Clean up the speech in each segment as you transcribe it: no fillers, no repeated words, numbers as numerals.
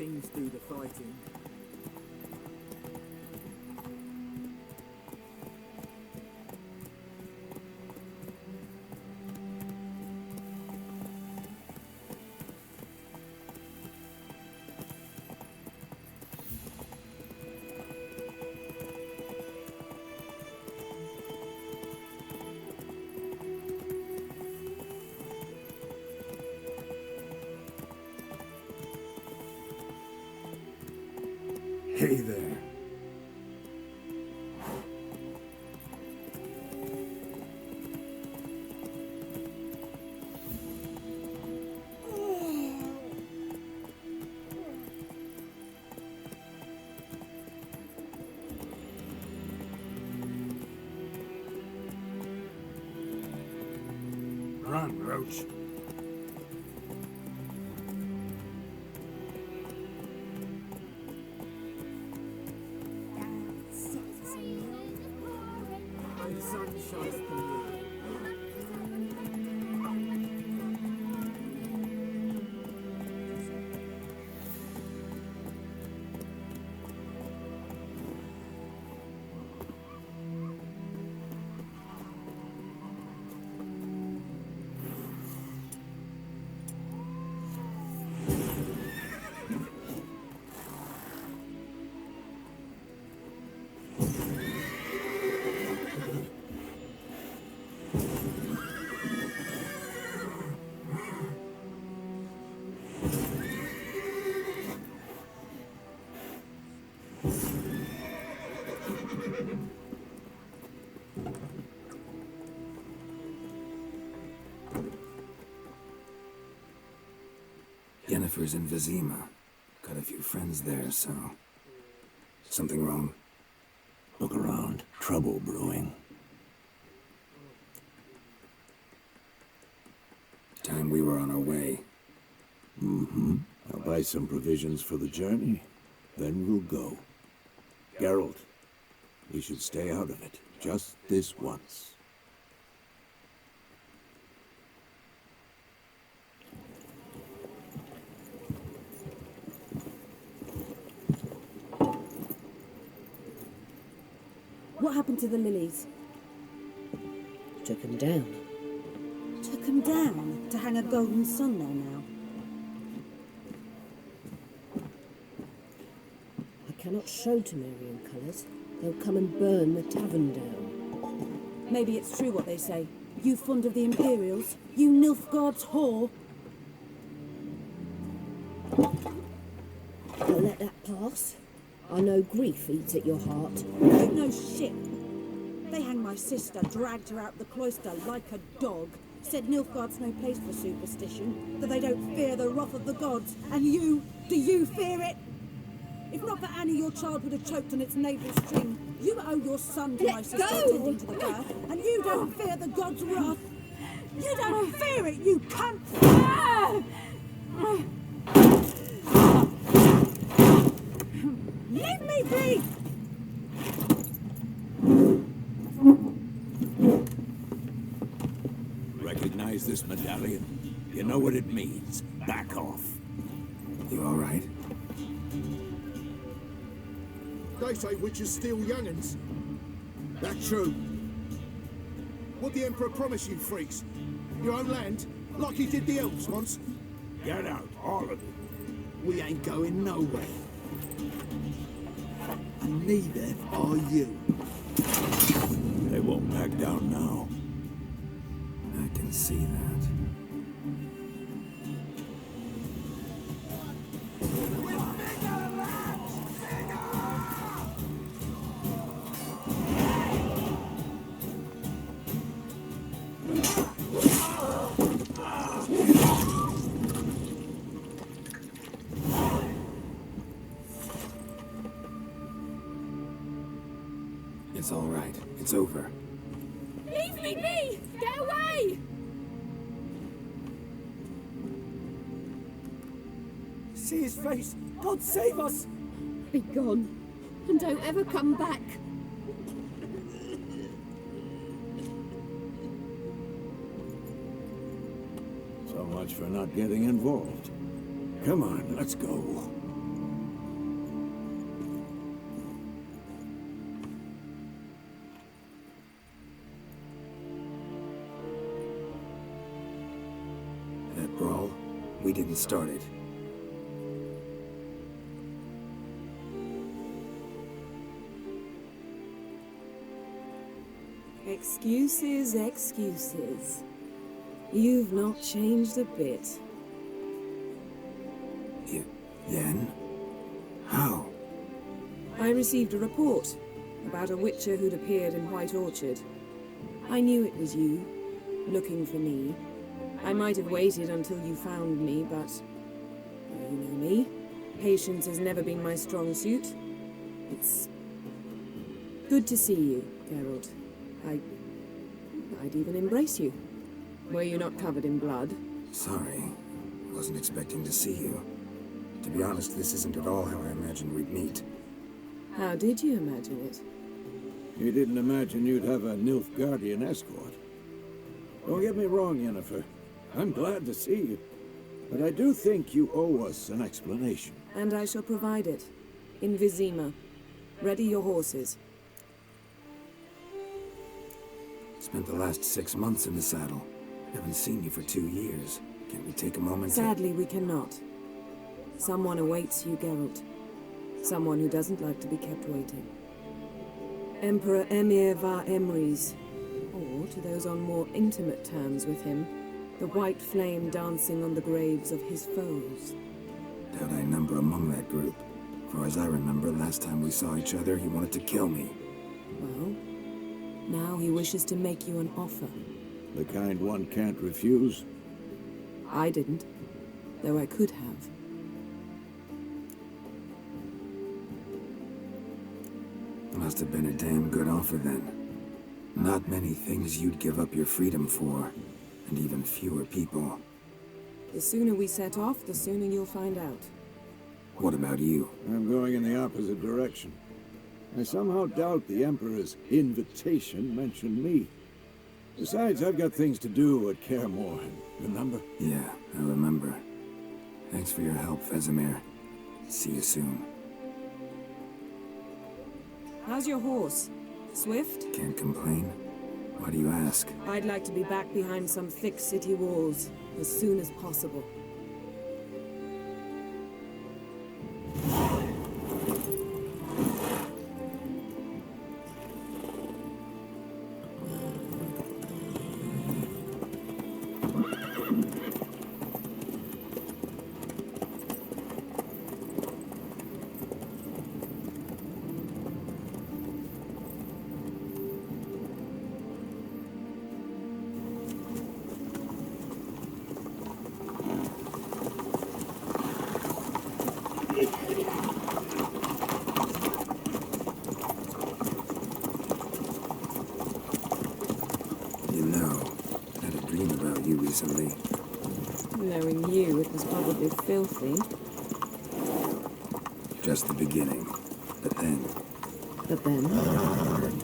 kings do the fighting. Hey there. Run, Roach. Yennefer's in Vizima. Got a few friends there, so... Something wrong? Look around. Trouble brewing. Time we were on our way. Mm-hmm. I'll buy some provisions for the journey. Then we'll go. Geralt, we should stay out of it. Just this once. What happened to the lilies? Took him down. Took them down to hang a golden sun there now. I cannot show Temerian colours. They'll come and burn the tavern down. Maybe it's true what they say. You fond of the Imperials? You Nilfgaard's whore? I'll let that pass. I know grief eats at your heart. You know shit. They hanged my sister, dragged her out the cloister like a dog. Said Nilfgaard's no place for superstition, that they don't fear the wrath of the gods. And you, do you fear it? If not for Annie, your child would have choked on its navel string. You owe your son to my sister attending to the birth, and you don't fear the gods' wrath. You don't fear it, you cunt! Leave me be! Recognize this medallion? You know what it means. Back off. You all right? They say witches steal young'uns. That's true. What the Emperor promise you, freaks? Your own land? Like he did the elves once? Get out, all of you. We ain't going nowhere. And neither are you. They won't back down now. I can see that. It's all right. It's over. Leave me be! Get away! See his face! God save us! Be gone, and don't ever come back. So much for not getting involved. Come on, let's go. that brawl. We didn't start it. Excuses, excuses. You've not changed a bit. Yen? How? I received a report about a witcher who'd appeared in White Orchard. I knew it was you, looking for me. I might have waited until you found me, but you know me. Patience has never been my strong suit. It's good to see you, Geralt. I'd even embrace you. Were you not covered in blood? Sorry. Wasn't expecting to see you. To be honest, this isn't at all how I imagined we'd meet. How did you imagine it? You didn't imagine you'd have a Nilfgaardian escort. Don't get me wrong, Yennefer. I'm glad to see you. But I do think you owe us an explanation. And I shall provide it. In Vizima. Ready your horses. Spent the last 6 months in the saddle. Haven't seen you for 2 years. Can't we take a moment Sadly, we cannot. Someone awaits you, Geralt. Someone who doesn't like to be kept waiting. Emperor Emir var Emrys. Or, to those on more intimate terms with him, the white flame dancing on the graves of his foes. Doubt I number among that group. For as I remember, last time we saw each other, he wanted to kill me. Well, now he wishes to make you an offer. The kind one can't refuse. I didn't, though I could have. Must have been a damn good offer then. Not many things you'd give up your freedom for, and even fewer people. The sooner we set off, the sooner you'll find out. What about you? I'm going in the opposite direction. I somehow doubt the Emperor's invitation mentioned me. Besides, I've got things to do at Kaer Morhen, remember? Yeah, I remember. Thanks for your help, Vesemir. See you soon. How's your horse? Swift? Can't complain. Why do you ask? I'd like to be back behind some thick city walls as soon as possible. You know, I had a dream about you recently. Knowing you, it was probably filthy. Just the beginning. But then, But then...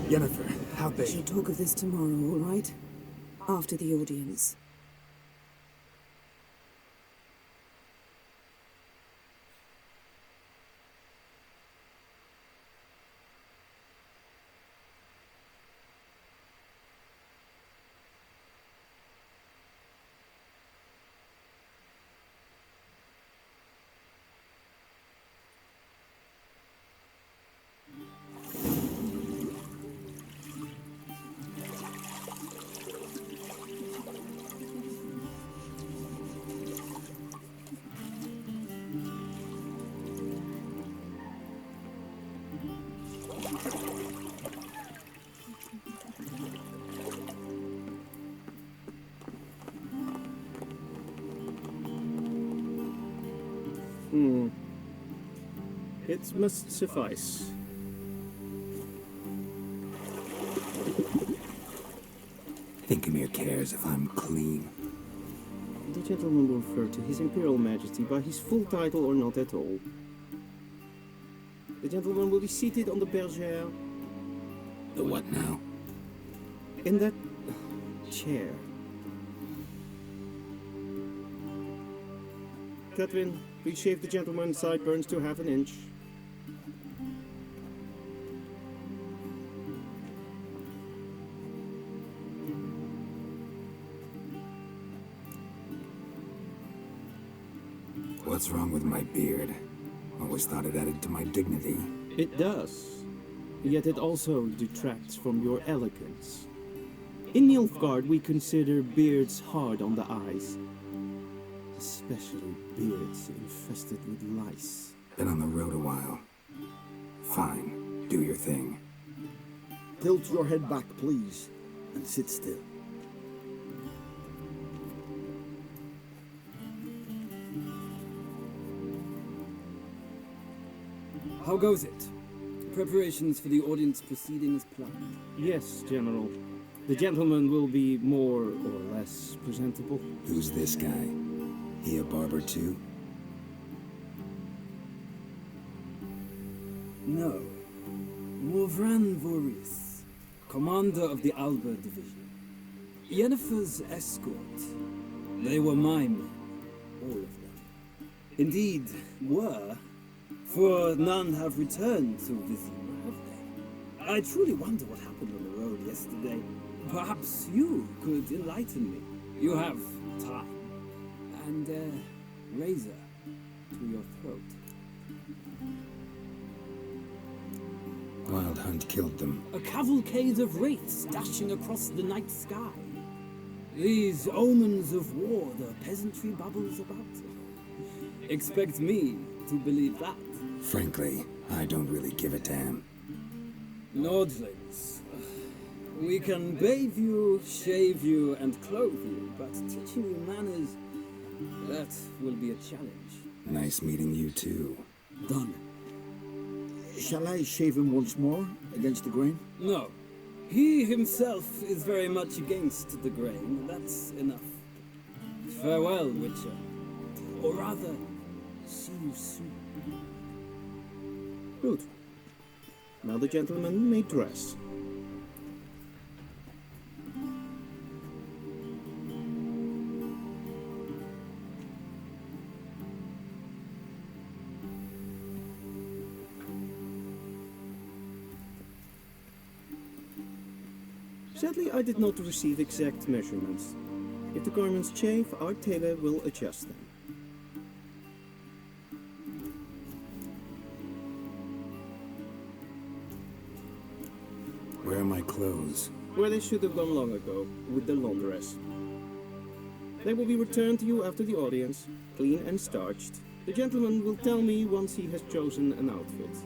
Yennefer, how We shall talk of this tomorrow, all right? After the audience. It must suffice. Thinkamere cares if I'm clean. The gentleman will refer to His Imperial Majesty by his full title or not at all. The gentleman will be seated on the bergère. The what now? In that chair. Catherine, please shave the gentleman's sideburns to half an inch. What's wrong with my beard? Always thought it added to my dignity. It does. Yet it also detracts from your elegance. In Nilfgaard, we consider beards hard on the eyes. Especially beards infested with lice. Been on the road a while. Fine. Do your thing. Tilt your head back, please, and sit still. How goes it? Preparations for the audience proceeding as planned. Yes, General. The gentleman will be more or less presentable. Who's this guy? He a barber too? No. Morvran Voris, commander of the Alba Division. Yennefer's escort. They were my men, all of them. Indeed, were, for none have returned to Vizima, have they? I truly wonder what happened on the road yesterday. Perhaps you could enlighten me. You have time. And a razor to your throat. Wild Hunt killed them. A cavalcade of wraiths dashing across the night sky. These omens of war the peasantry bubbles about. Expect me to believe that. Frankly, I don't really give a damn. Nordlings. We can bathe you, shave you, and clothe you, but teaching you manners, that will be a challenge. Nice meeting you too. Done. Shall I shave him once more, against the grain? No. He himself is very much against the grain. That's enough. Farewell, Witcher. Or rather, see you soon. Good. Now the gentleman may dress. Sadly, I did not receive exact measurements. If the garments chafe, our tailor will adjust them. Where are my clothes? Where they should have gone long ago, with the laundress. They will be returned to you after the audience, clean and starched. The gentleman will tell me once he has chosen an outfit.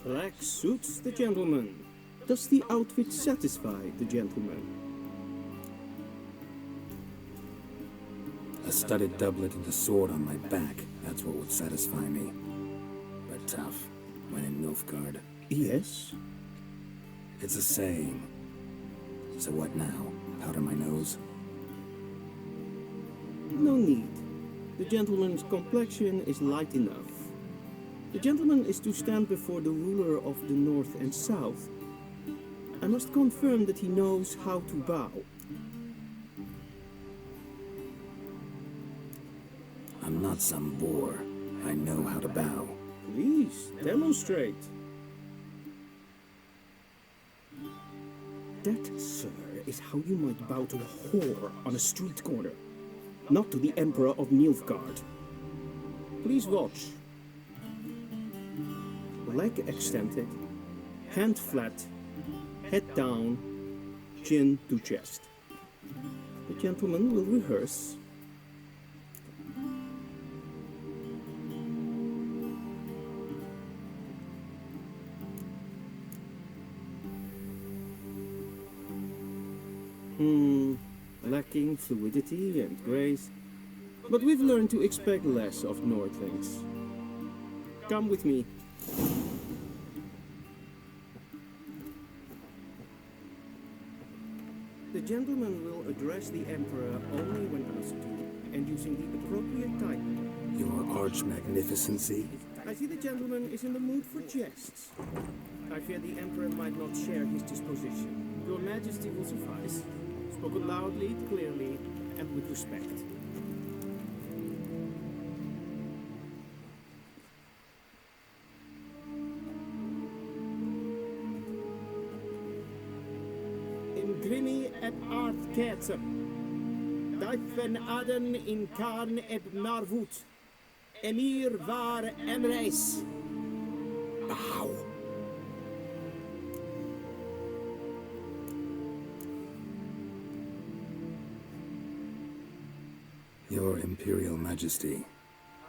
Black suits the gentleman. Does the outfit satisfy the gentleman? A studded doublet and a sword on my back. That's what would satisfy me. But tough, when in Nilfgaard. Yes. It's a saying. So what now? Powder my nose? No need. The gentleman's complexion is light enough. The gentleman is to stand before the ruler of the North and South. I must confirm that he knows how to bow. I'm not some boor. I know how to bow. Please, demonstrate. That, sir, is how you might bow to a whore on a street corner, not to the Emperor of Nilfgaard. Please watch. Leg extended, hand flat, head down, chin to chest. The gentleman will rehearse. Lacking fluidity and grace, but we've learned to expect less of Nordlings. Come with me. The gentleman will address the Emperor only when asked to, and using the appropriate type. Your arch-magnificency? I see the gentleman is in the mood for jests. I fear the Emperor might not share his disposition. Your Majesty will suffice. Spoken loudly, clearly, and with respect. In grimi et art ketzem, Daifen aden in karn eb marvut, Emir var emreis. Bow. Your Imperial Majesty.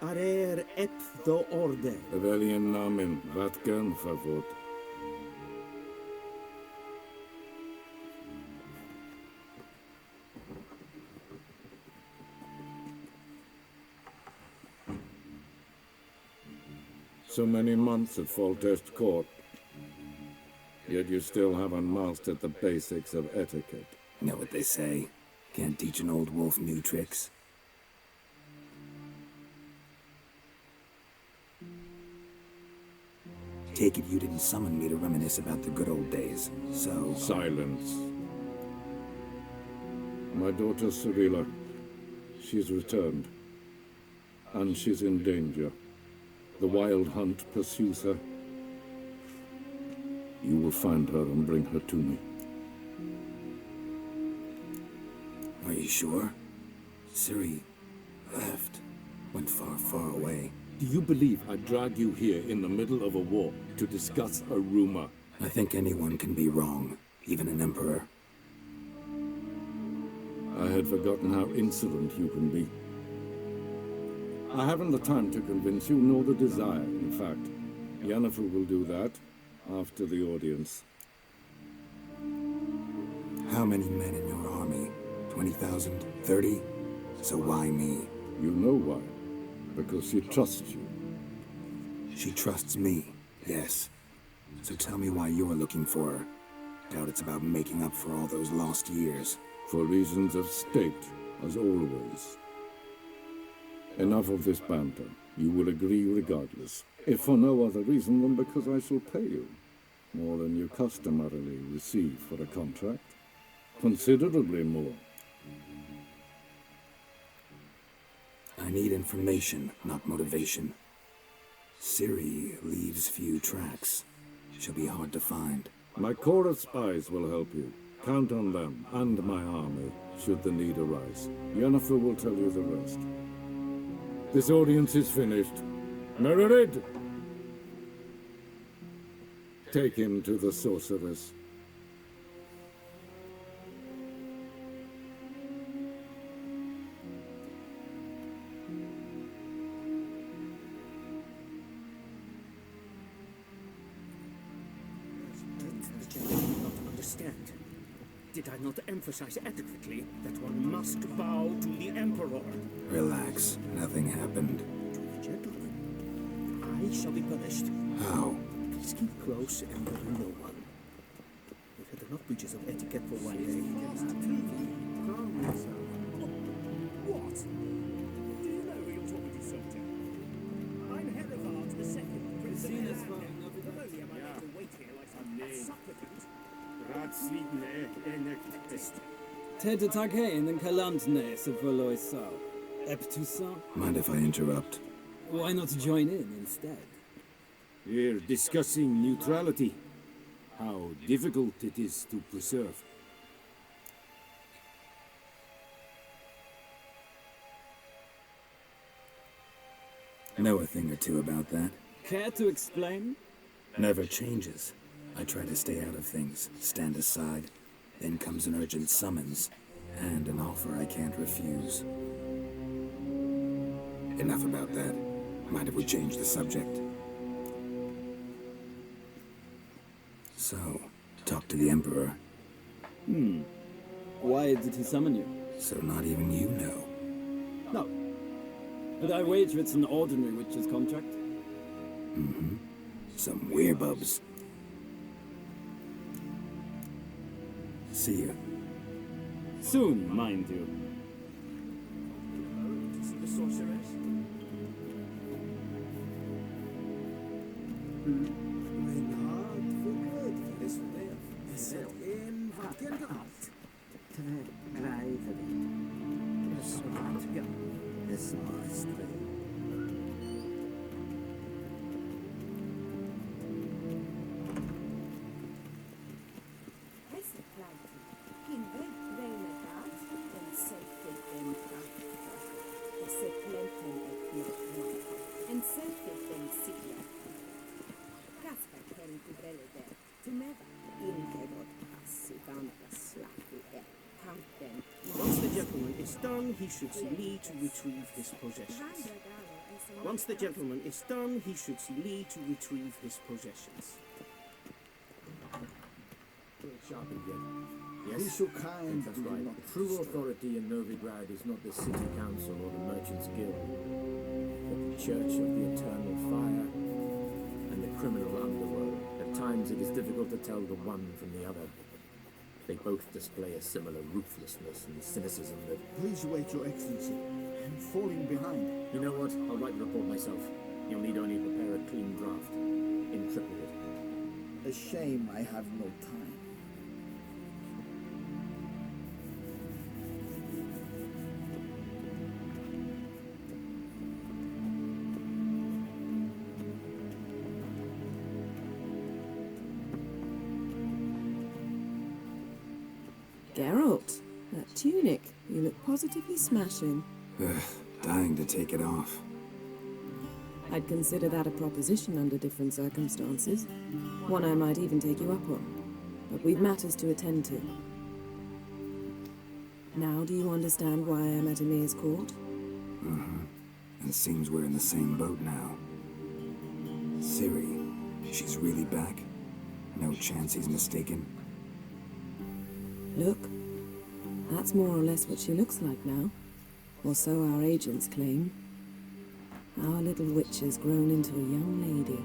Arer ep do orde. Rebellion namen, Vatkan favot. So many months at Foltest Court, yet you still haven't mastered the basics of etiquette. Know what they say? Can't teach an old wolf new tricks. Take it you didn't summon me to reminisce about the good old days, so... Silence. My daughter Cirilla, she's returned. And she's in danger. The Wild Hunt pursues her. You will find her and bring her to me. Are you sure? Ciri left. Went far, far away. Do you believe I drag you here in the middle of a war to discuss a rumor? I think anyone can be wrong, even an emperor. I had forgotten how insolent you can be. I haven't the time to convince you, nor the desire, in fact. Yennefer will do that after the audience. How many men in your army? 20,000? 30? So why me? You know why. Because she trusts you. She trusts me, yes. So tell me why you're looking for her. Doubt it's about making up for all those lost years. For reasons of state, as always. Enough of this banter. You will agree regardless. If for no other reason than because I shall pay you. More than you customarily receive for a contract. Considerably more. I need information, not motivation. Ciri leaves few tracks. She'll be hard to find. My corps of spies will help you. Count on them, and my army, should the need arise. Yennefer will tell you the rest. This audience is finished. Mererid! Take him to the sorceress. Did I not emphasize adequately that one must bow to the Emperor? Relax. Nothing happened. To the gentleman. I shall be punished. How? Please keep close and worry no one. We've had enough breaches of etiquette for one day. What? Do you know who you're talking to, Soldier? I'm Herivard II, Prince of Elendil. Not only am I made to wait here like some supplicant. Ted Taghain and Kalantnes of Valoisal. Eptusan. Mind if I interrupt? Why not join in instead? We're discussing neutrality. How difficult it is to preserve. Know a thing or two about that? Care to explain? Never changes. I try to stay out of things, stand aside. Then comes an urgent summons, and an offer I can't refuse. Enough about that. Mind if we change the subject? So, talk to the Emperor. Why did he summon you? So not even you know. No. But I wager it's an ordinary witch's contract. Some werebubs. See you. Soon, mind you. See the sorceress? Once the gentleman is done, he should see Lee to retrieve his possessions. Once the gentleman is done, he should see Lee to retrieve his possessions. Sharp again. Yes. Be so kind. That's right. True authority in Novigrad is not the city council or the merchants' guild, but the church of the eternal fire and the criminal underworld. At times it is difficult to tell the one from the other. They both display a similar ruthlessness and cynicism that... Please wait, Your Excellency. I'm falling behind. You know what? I'll write the report myself. You'll need only prepare a clean draft. In triplicate. A shame I have no time. Geralt, that tunic. You look positively smashing. Dying to take it off. I'd consider that a proposition under different circumstances. One I might even take you up on. But we've matters to attend to. Now do you understand why I'm at Emir's court? And seems we're in the same boat now. Ciri, she's really back? No chance he's mistaken? Look, that's more or less what she looks like now. Or so our agents claim. Our little witch has grown into a young lady.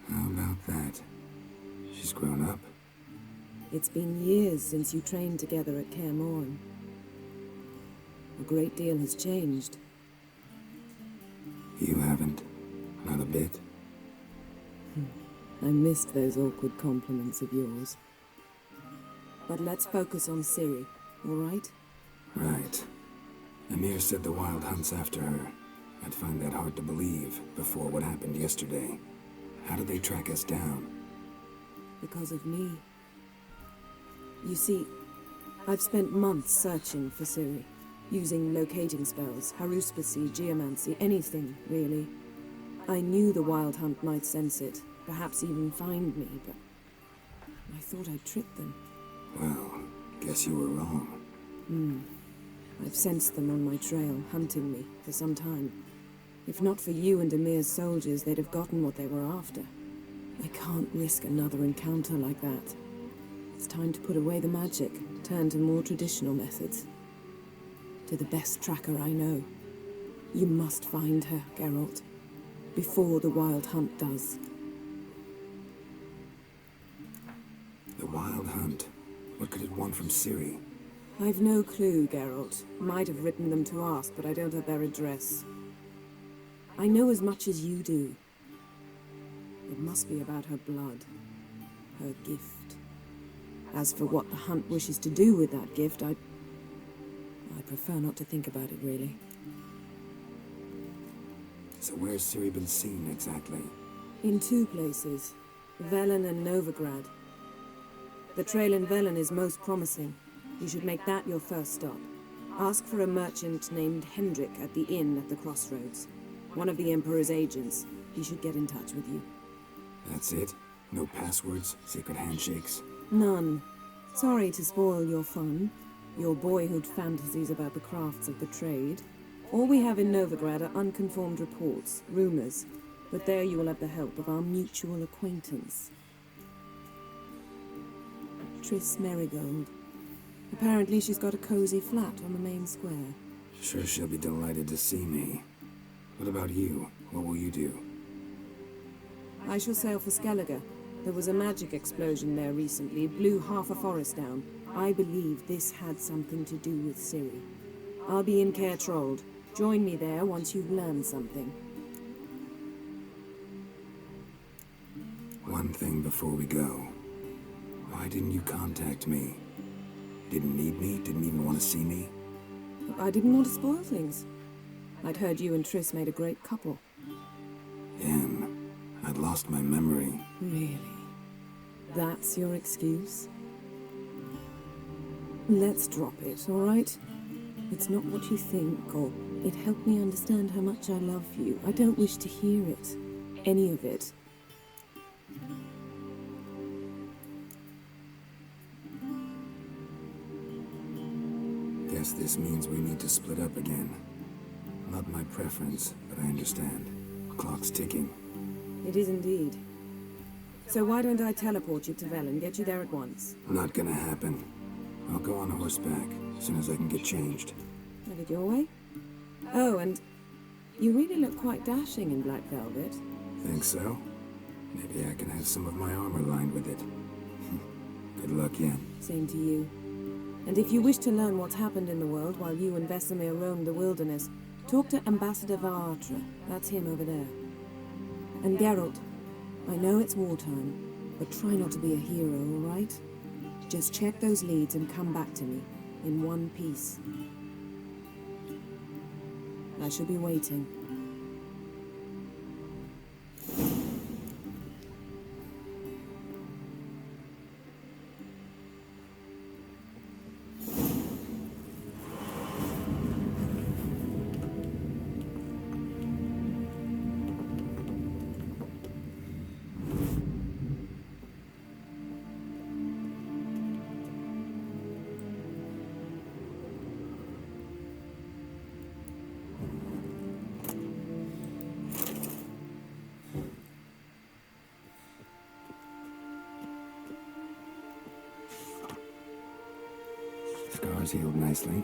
How about that? She's grown up? It's been years since you trained together at Kaer Morhen. A great deal has changed. You haven't? Not a bit? I missed those awkward compliments of yours. But let's focus on Ciri, all right? Right. Emir said the Wild Hunt's after her. I'd find that hard to believe before what happened yesterday. How did they track us down? Because of me. You see, I've spent months searching for Ciri, using locating spells, haruspicy, geomancy, anything, really. I knew the Wild Hunt might sense it, perhaps even find me, but I thought I'd tricked them. Well, guess you were wrong. I've sensed them on my trail, hunting me, for some time. If not for you and Emir's soldiers, they'd have gotten what they were after. I can't risk another encounter like that. It's time to put away the magic, turn to more traditional methods. To the best tracker I know. You must find her, Geralt. Before the Wild Hunt does. The Wild Hunt. What could it want from Ciri? I've no clue, Geralt. Might have written them to ask, but I don't have their address. I know as much as you do. It must be about her blood. Her gift. As for what the Hunt wishes to do with that gift, I prefer not to think about it, really. So where's Ciri been seen, exactly? In two places. Velen and Novigrad. The trail in Velen is most promising. You should make that your first stop. Ask for a merchant named Hendrik at the inn at the crossroads. One of the Emperor's agents. He should get in touch with you. That's it? No passwords? Secret handshakes? None. Sorry to spoil your fun. Your boyhood fantasies about the crafts of the trade. All we have in Novigrad are unconfirmed reports, rumors. But there you will have the help of our mutual acquaintance. Triss Merigold. Apparently she's got a cozy flat on the main square. Sure she'll be delighted to see me. What about you? What will you do? I shall sail for Skellige. There was a magic explosion there recently, blew half a forest down. I believe this had something to do with Ciri. I'll be in Caer Trold. Join me there once you've learned something. One thing before we go. Why didn't you contact me? Didn't need me? Didn't even want to see me? I didn't want to spoil things. I'd heard you and Triss made a great couple. Em, I'd lost my memory. Really? That's your excuse? Let's drop it, all right? It's not what you think, or it helped me understand how much I love you. I don't wish to hear it. Any of it. Guess this means we need to split up again. Not my preference, but I understand. Clock's ticking. It is indeed. So why don't I teleport you to Velen, get you there at once? Not gonna happen. I'll go on horseback, as soon as I can get changed. Have it your way? Oh, and you really look quite dashing in black velvet. Think so? Maybe I can have some of my armor lined with it. Good luck, Yen. Same to you. And if you wish to learn what's happened in the world while you and Vesemir roamed the wilderness, talk to Ambassador Varatra. That's him over there. And Geralt, I know it's wartime, but try not to be a hero, all right? Just check those leads and come back to me, in one piece. I shall be waiting. Scars healed nicely.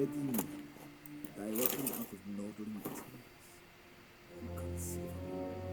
redeemed, directly out of nodding tears. Inconceivable.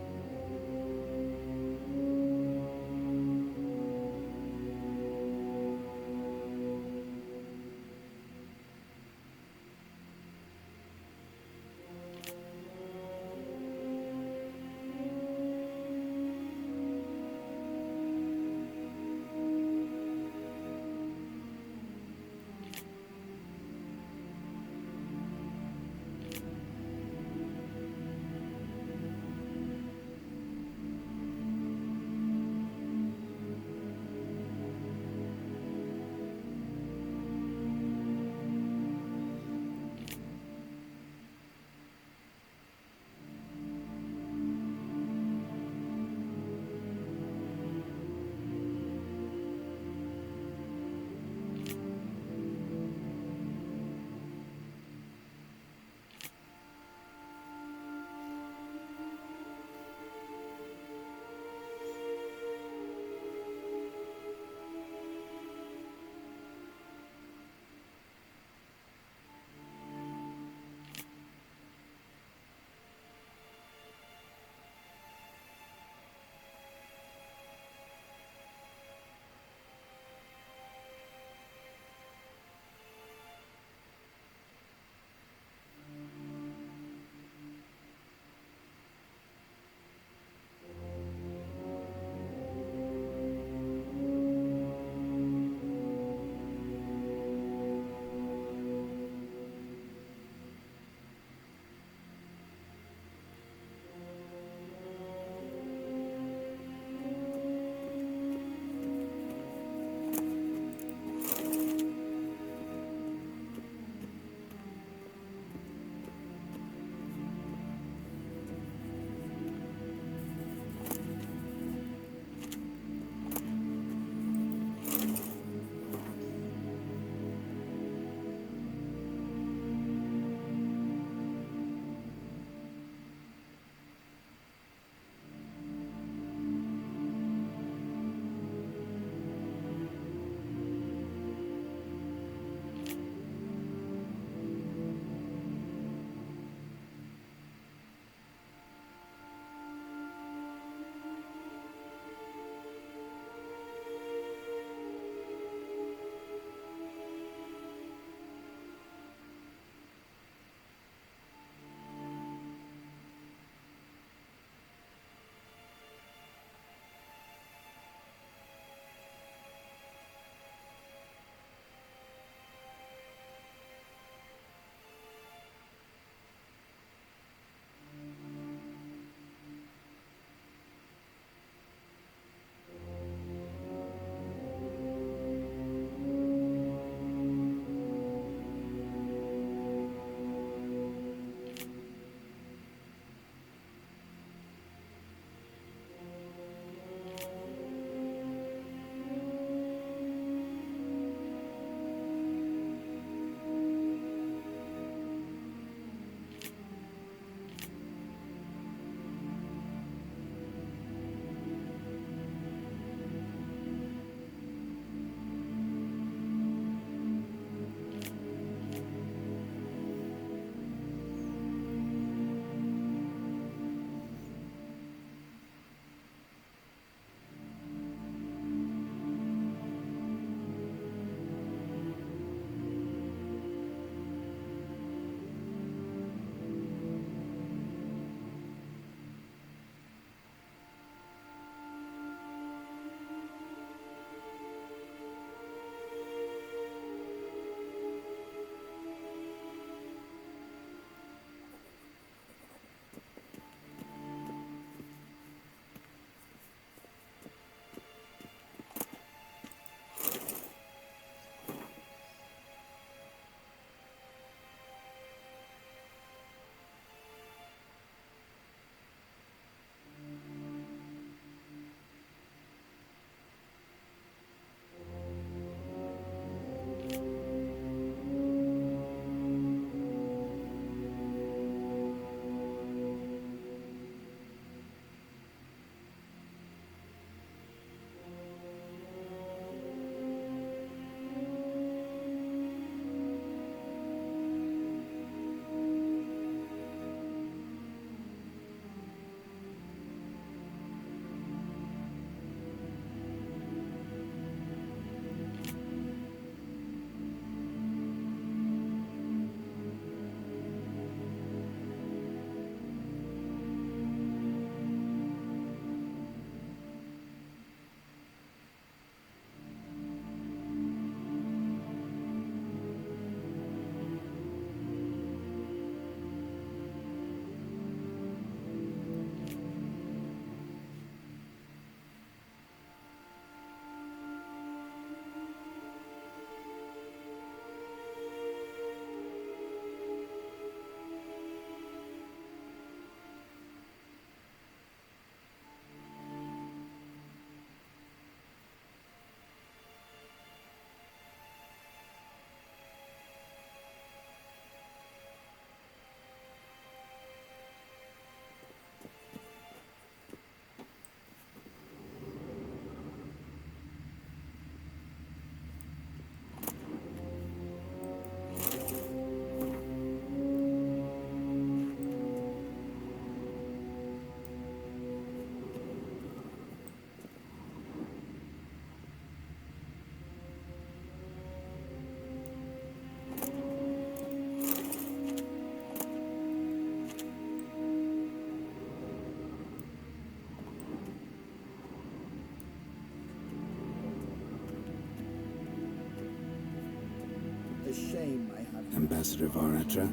name I have. Ambassador Varatra?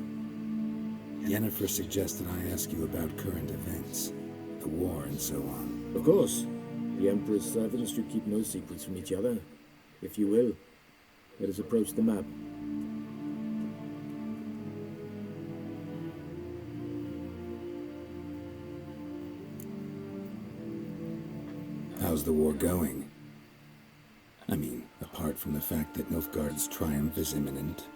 Yennefer suggested I ask you about current events, the war and so on. Of course. The Emperor's servants should keep no secrets from each other. If you will, let us approach the map. How's the war going? I mean, apart from the fact that Nilfgaard's triumph is imminent.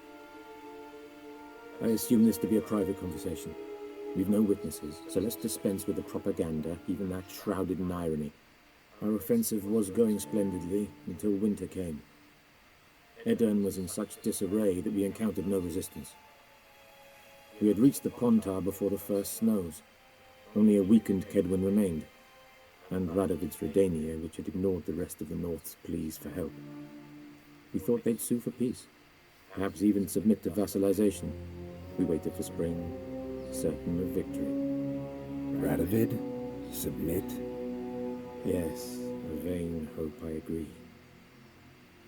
I assume this to be a private conversation. We've no witnesses, so let's dispense with the propaganda, even that shrouded in irony. Our offensive was going splendidly until winter came. Edirn was in such disarray that we encountered no resistance. We had reached the Pontar before the first snows. Only a weakened Kedwen remained, and Radovid's Redania, which had ignored the rest of the North's pleas for help. We thought they'd sue for peace, perhaps even submit to vassalization. We waited for spring, certain of victory. Radovid? Submit? Yes, a vain hope, I agree.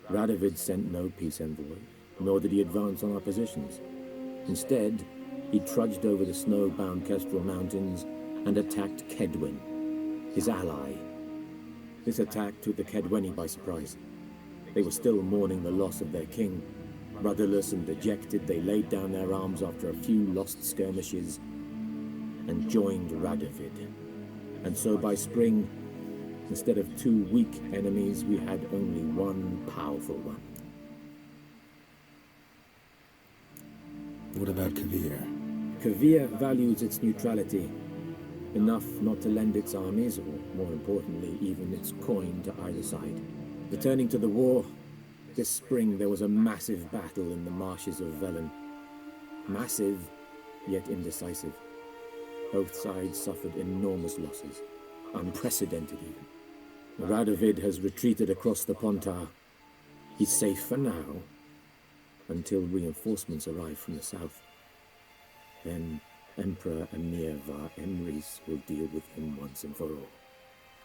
Radovid sent no peace envoy, nor did he advance on our positions. Instead, he trudged over the snow-bound Kestrel Mountains and attacked Kedwen, his ally. This attack took the Kedweni by surprise. They were still mourning the loss of their king. Rudderless and dejected, they laid down their arms after a few lost skirmishes and joined Radovid. And so by spring, instead of 2 weak enemies, we had only one powerful one. What about Kavir? Kavir values its neutrality, enough not to lend its armies, or more importantly, even its coin to either side. Returning to the war, this spring there was a massive battle in the marshes of Velen. Massive, yet indecisive. Both sides suffered enormous losses, unprecedented even. Radovid has retreated across the Pontar. He's safe for now, until reinforcements arrive from the south. Then Emperor Emir Var Emrys will deal with him once and for all.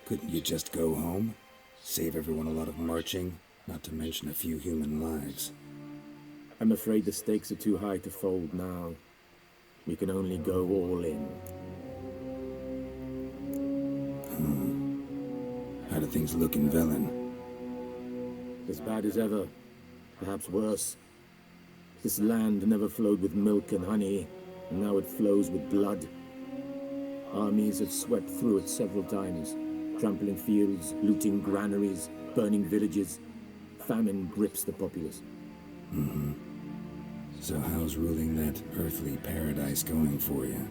Couldn't you just go home? Save everyone a lot of marching, not to mention a few human lives. I'm afraid the stakes are too high to fold now. We can only go all in. How do things look in Velen? As bad as ever, perhaps worse. This land never flowed with milk and honey, and now it flows with blood. Armies have swept through it several times, trampling fields, looting granaries, burning villages. Famine grips the populace. So how's ruling that earthly paradise going for you?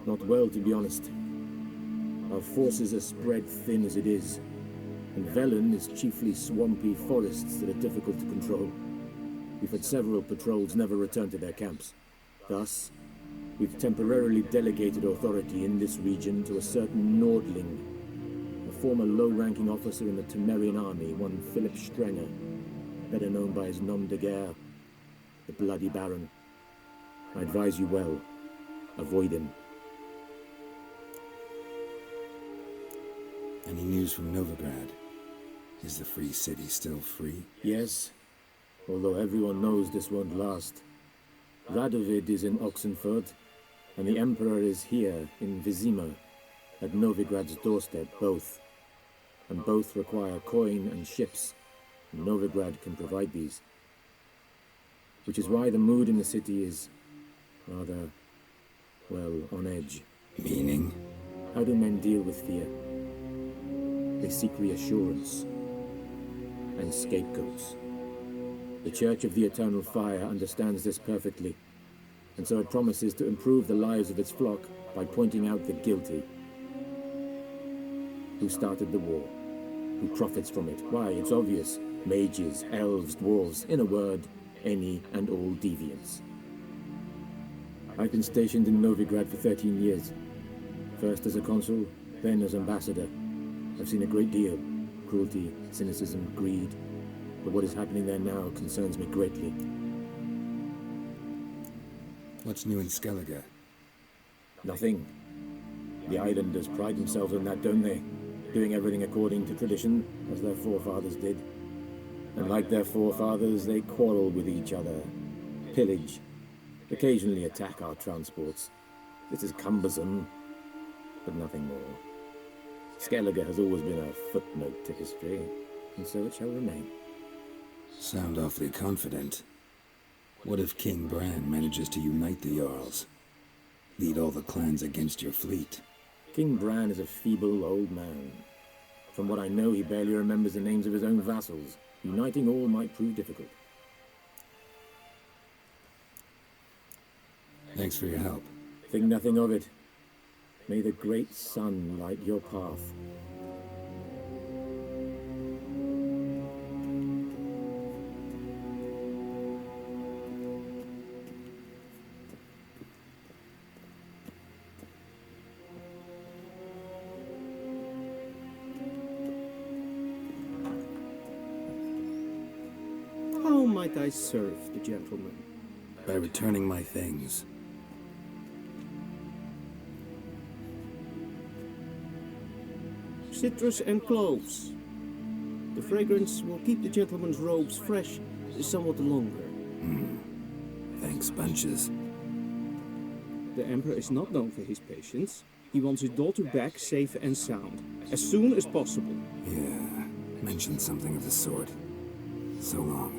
Not well, to be honest. Our forces are spread thin as it is, and Velen is chiefly swampy forests that are difficult to control. We've had several patrols never return to their camps. Thus, we've temporarily delegated authority in this region to a certain Nordling, a former low-ranking officer in the Temerian army, one Philip Strenger, better known by his nom de guerre, the Bloody Baron. I advise you well. Avoid him. Any news from Novigrad? Is the free city still free? Yes, although everyone knows this won't last. Radovid is in Oxenford, and the Emperor is here in Vizima, at Novigrad's doorstep, both. And both require coin and ships. Novigrad can provide these. Which is why the mood in the city is rather, well, on edge. Meaning? How do men deal with fear? They seek reassurance and scapegoats. The Church of the Eternal Fire understands this perfectly, and so it promises to improve the lives of its flock by pointing out the guilty. Who started the war? Who profits from it? Why, it's obvious. Mages, elves, dwarves, in a word, any and all deviants. I've been stationed in Novigrad for 13 years. First as a consul, then as ambassador. I've seen a great deal. Cruelty, cynicism, greed. But what is happening there now concerns me greatly. What's new in Skellige? Nothing. The islanders pride themselves on that, don't they? Doing everything according to tradition, as their forefathers did. And like their forefathers, they quarrel with each other, pillage, occasionally attack our transports. This is cumbersome, but nothing more. Skellige has always been a footnote to history, and so it shall remain. Sound awfully confident. What if King Bran manages to unite the Jarls? Lead all the clans against your fleet? King Bran is a feeble old man. From what I know, he barely remembers the names of his own vassals. Uniting all might prove difficult. Thanks for your help. Think nothing of it. May the great sun light your path. How might I serve the gentleman? By returning my things. Citrus and cloves. The fragrance will keep the gentleman's robes fresh somewhat longer. Thanks, bunches. The Emperor is not known for his patience. He wants his daughter back safe and sound, as soon as possible. Yeah, mentioned something of the sort. So long.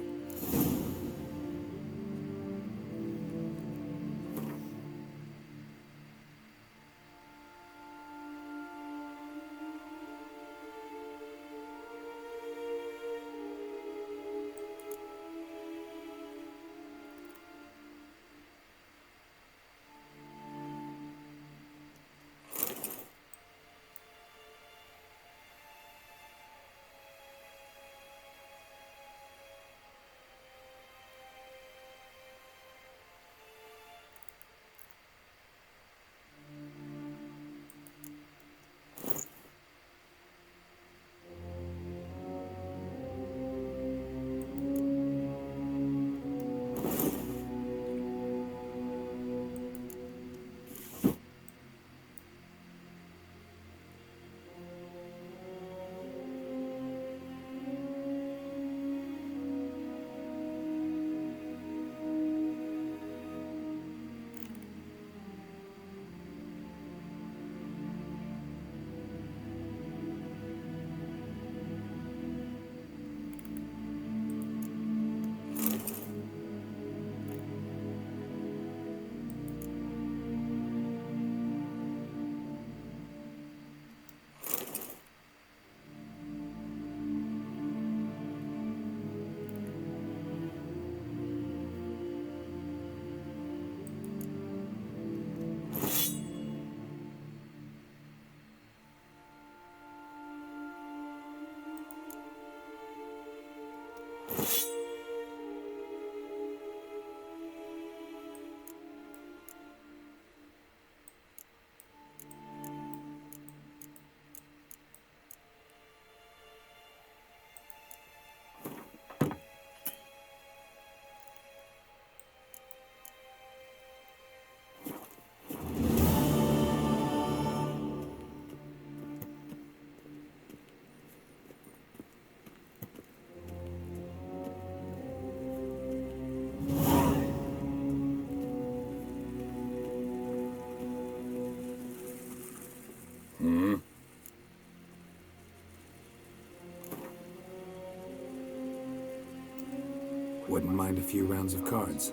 Wouldn't mind a few rounds of cards.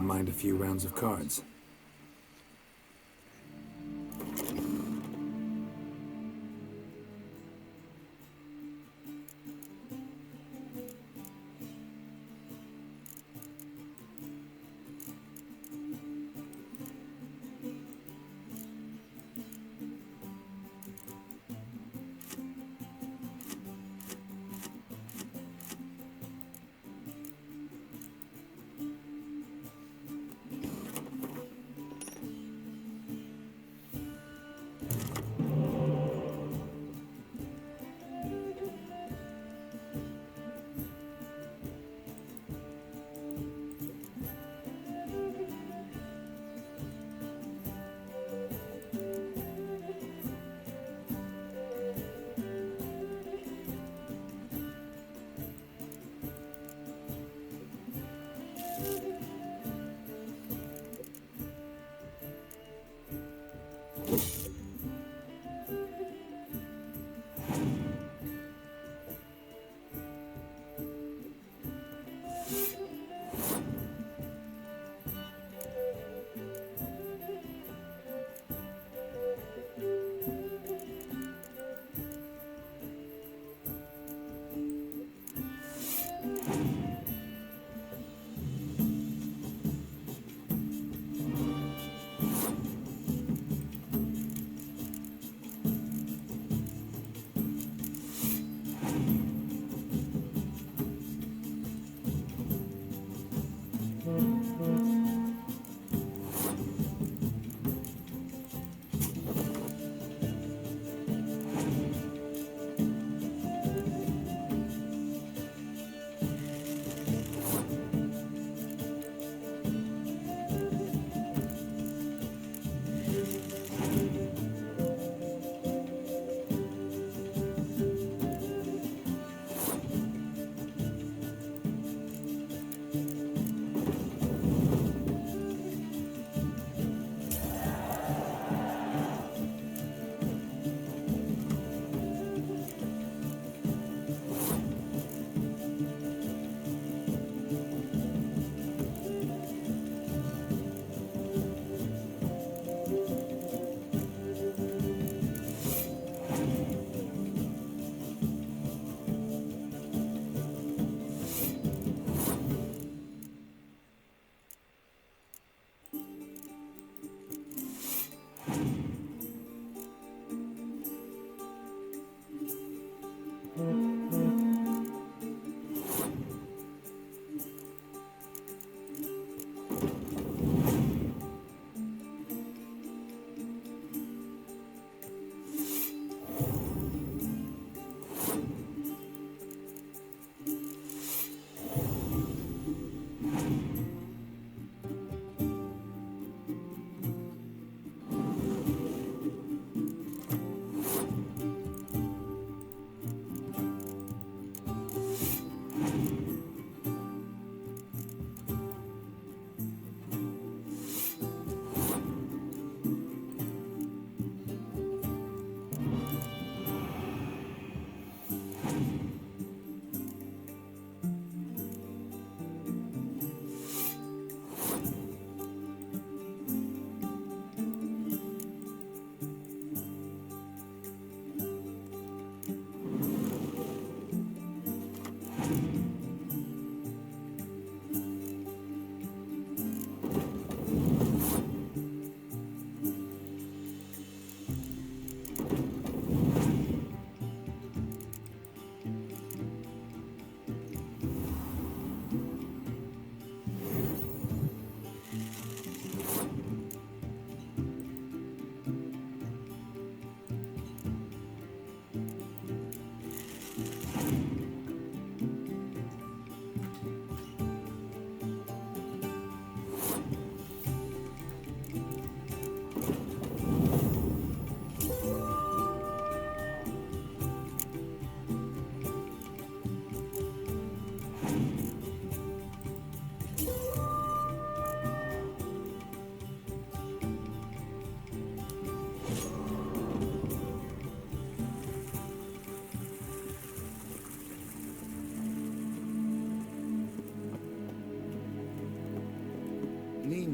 mind a few rounds of cards?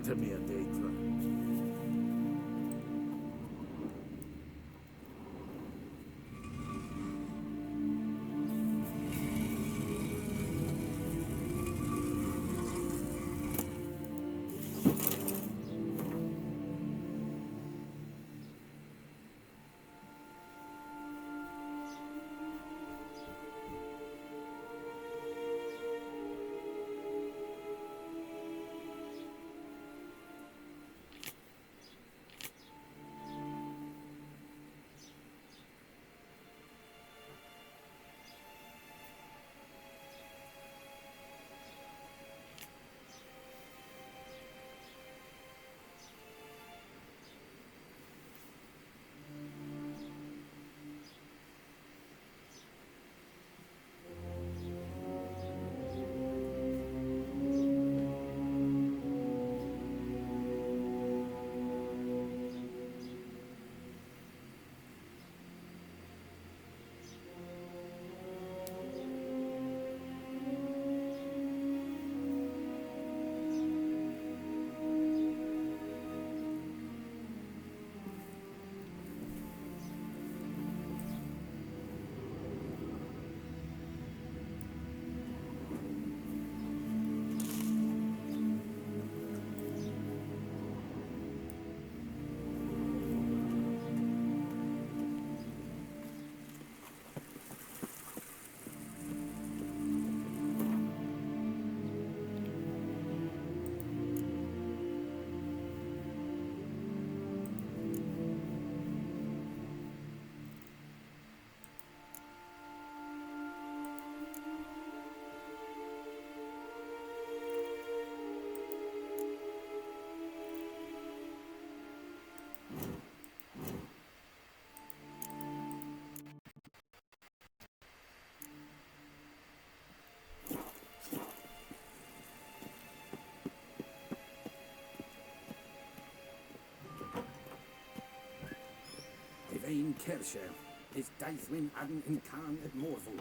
to me, Deidre. Divine Kirche is Daithwin Adden in Khan at Morval.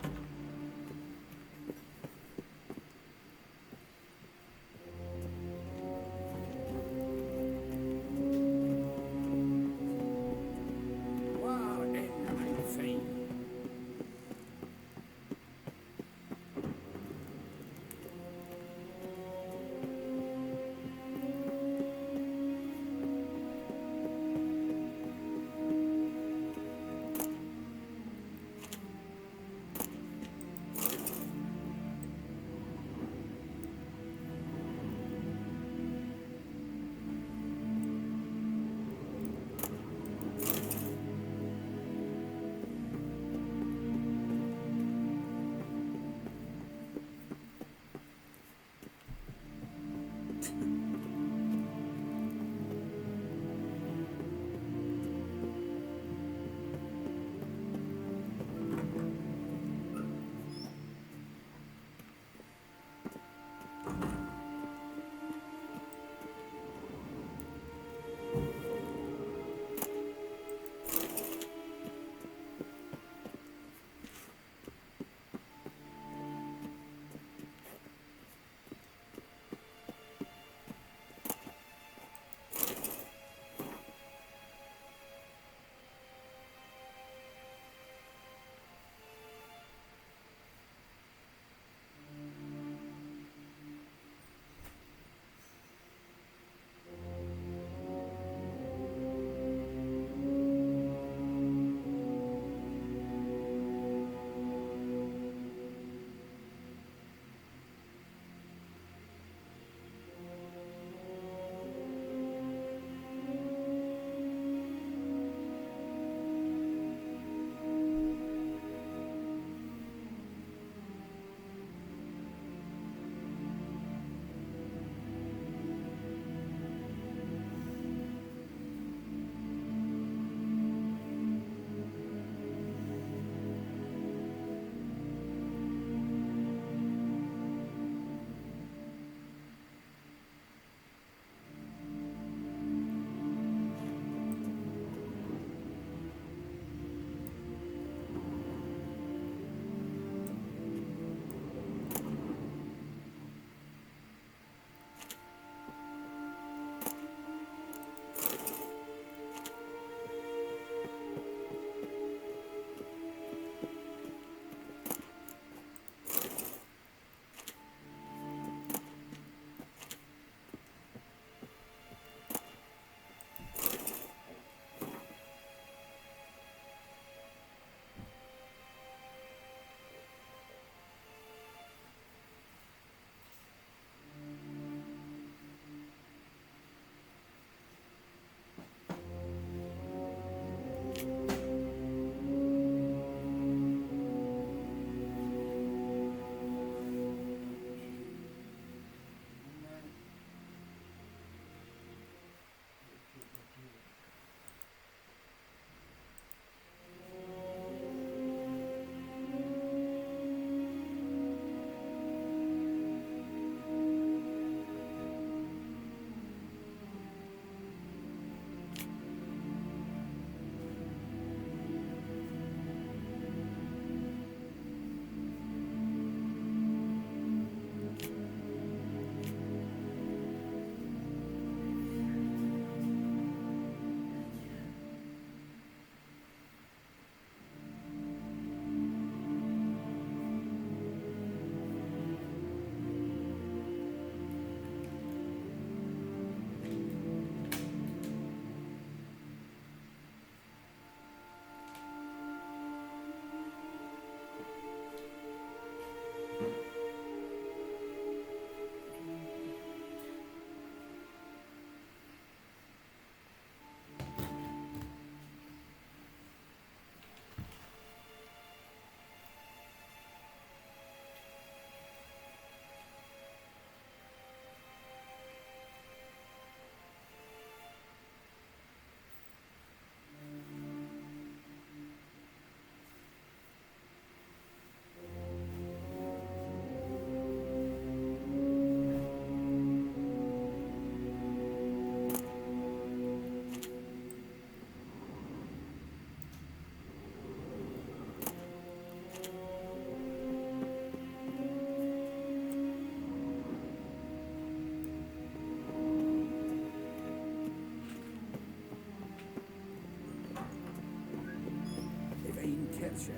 Shell.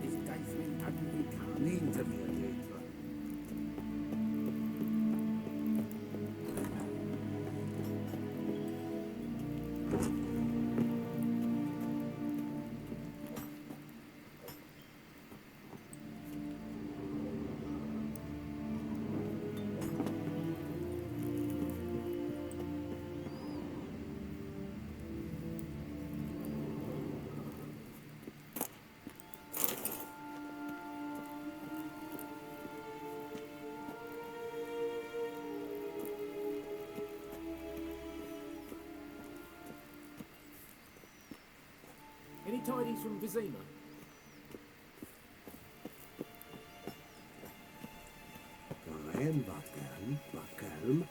This Deichman hadn't been coming to me. Any tidings from Vizima? Ryan Buckelm.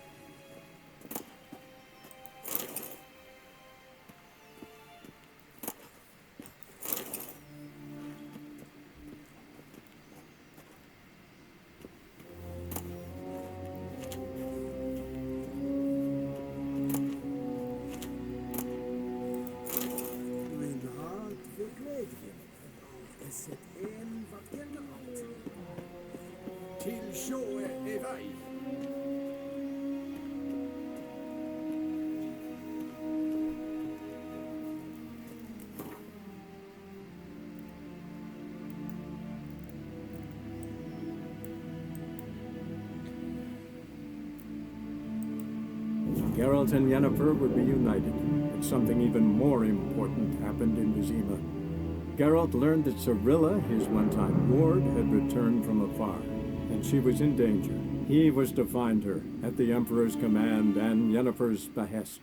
Geralt and Yennefer would be united, but something even more important happened in Vizima. Geralt learned that Cirilla, his one-time ward, had returned from afar, and she was in danger. He was to find her, at the Emperor's command and Yennefer's behest.